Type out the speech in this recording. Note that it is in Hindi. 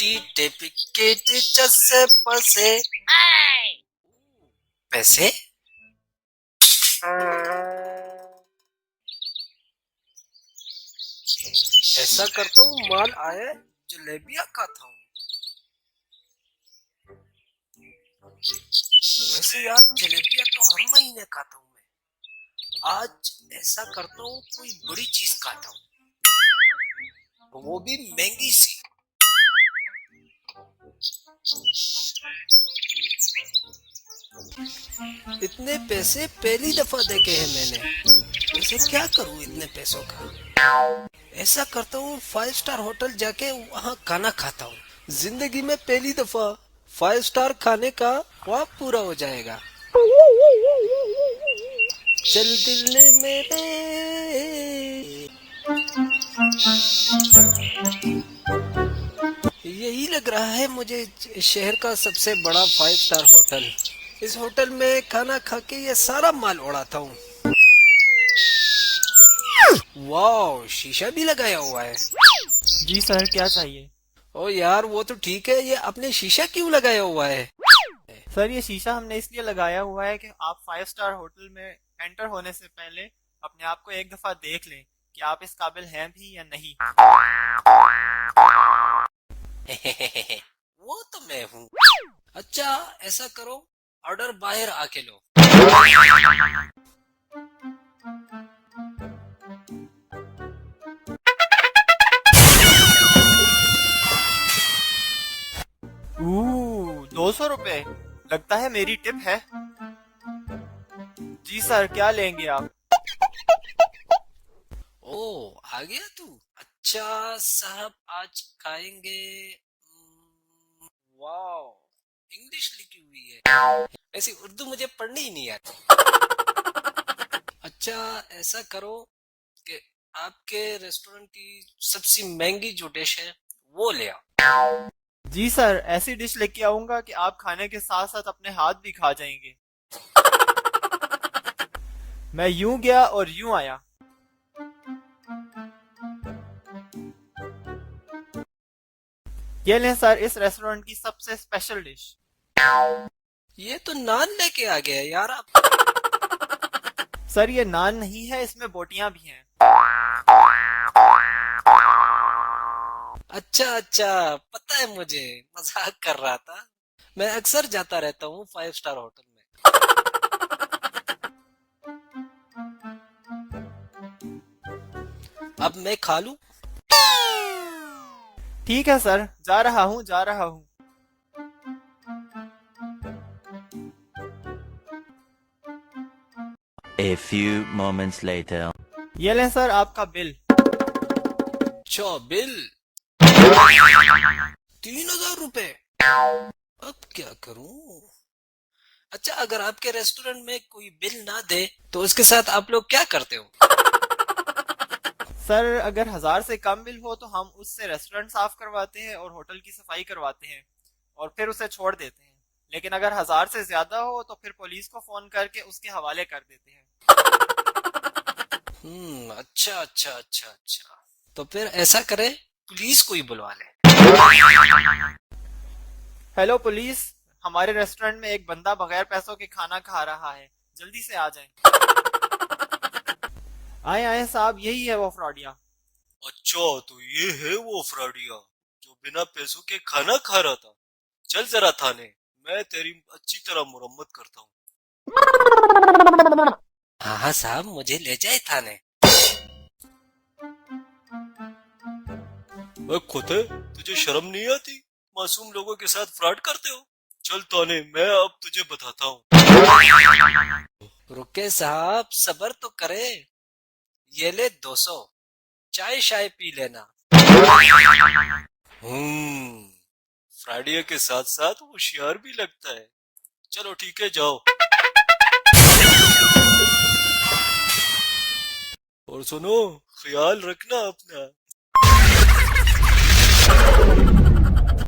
टिकट चस्से पसे पैसे। ऐसा करता हूँ माल आए जलेबियां खाता हूँ। वैसे यार जलेबियां तो हर महीने खाता हूँ मैं। आज ऐसा करता हूँ कोई बड़ी चीज खाता हूँ, वो भी महंगी सी। इतने पैसे पहली दफा देखे हैं मैंने। वैसे क्या करूँ इतने पैसों का। ऐसा करता हूँ 5 स्टार होटल जाके वहाँ खाना खाता हूँ। जिंदगी में पहली दफा 5 स्टार खाने का ख्वाब पूरा हो जाएगा। चल दिल मेरे। यही लग रहा है मुझे शहर का सबसे बड़ा 5 स्टार होटल। इस होटल में खाना खा के ये सारा माल उड़ाता हूँ। वाह, शीशा भी लगाया हुआ है। जी सर, क्या चाहिए? ओ यार वो तो ठीक है, ये आपने शीशा क्यों लगाया हुआ है। सर, ये शीशा हमने इसलिए लगाया हुआ है कि आप 5 स्टार होटल में एंटर होने से पहले अपने आप को एक दफा देख लें कि आप इस काबिल हैं भी या नहीं। वो तो मैं हूँ। अच्छा ऐसा करो, ऑर्डर बाहर आके लो। ओह, 200 रुपए? लगता है मेरी टिप है। जी सर, क्या लेंगे आप? ओ आ गया तू। अच्छा साहब आज खाएंगे। वाह, इंग्लिश लिखी हुई है। ऐसी उर्दू मुझे पढ़नी ही नहीं आती। अच्छा ऐसा करो कि आपके रेस्टोरेंट की सबसे महंगी जो डिश है वो ले आओ। जी सर, ऐसी डिश लेके आऊंगा कि आप खाने के साथ साथ अपने हाथ भी खा जाएंगे। मैं यूं गया और यूं आया। ये लें सर, इस रेस्टोरेंट की सबसे स्पेशल डिश। ये तो नान लेके आ गया यार आप। सर, ये नान नहीं है, इसमें बोटियां भी हैं। अच्छा अच्छा, पता है मुझे, मजाक कर रहा था। मैं अक्सर जाता रहता हूँ 5 स्टार होटल में। अब मैं खा लूं। ठीक है सर, जा रहा हूँ जा रहा हूँ। A few moments later. ये लें सर आपका बिल। अच्छा बिल 3,000 रुपए। अब क्या करूं। अच्छा अगर आपके रेस्टोरेंट में कोई बिल ना दे तो उसके साथ आप लोग क्या करते हो। सर, अगर 1000 से कम बिल हो तो हम उससे रेस्टोरेंट साफ करवाते हैं और होटल की सफाई करवाते हैं और फिर उसे छोड़ देते हैं। लेकिन अगर 1000 से ज्यादा हो तो फिर पुलिस को फोन करके उसके हवाले कर देते हैं। अच्छा अच्छा अच्छा अच्छा, तो फिर ऐसा करें पुलिस को ही बुलवा ले। हेलो पुलिस, हमारे रेस्टोरेंट में एक बंदा बगैर पैसों के खाना खा रहा है, जल्दी से आ जाएं। आए आए साहब, यही है वो फ्रॉडिया। अच्छा तो ये है वो फ्रॉडिया जो बिना पैसों के खाना खा रहा था। चल जरा थाने, मैं तेरी अच्छी तरह मुरम्मत करता हूँ। हाँ हाँ साहब, मुझे ले जाए थाने। मैं खुद है, तुझे शर्म नहीं आती, मासूम लोगों के साथ फ्रॉड करते हो। चल ताने, मैं अब तुझे बताता हूँ। रुके साहब, सबर तो करे। ये ले 200, चाय शाय पी लेना। हम्म, फ्राइडे के साथ साथ होशियार भी लगता है। चलो ठीक है, जाओ। और सुनो, ख्याल रखना अपना।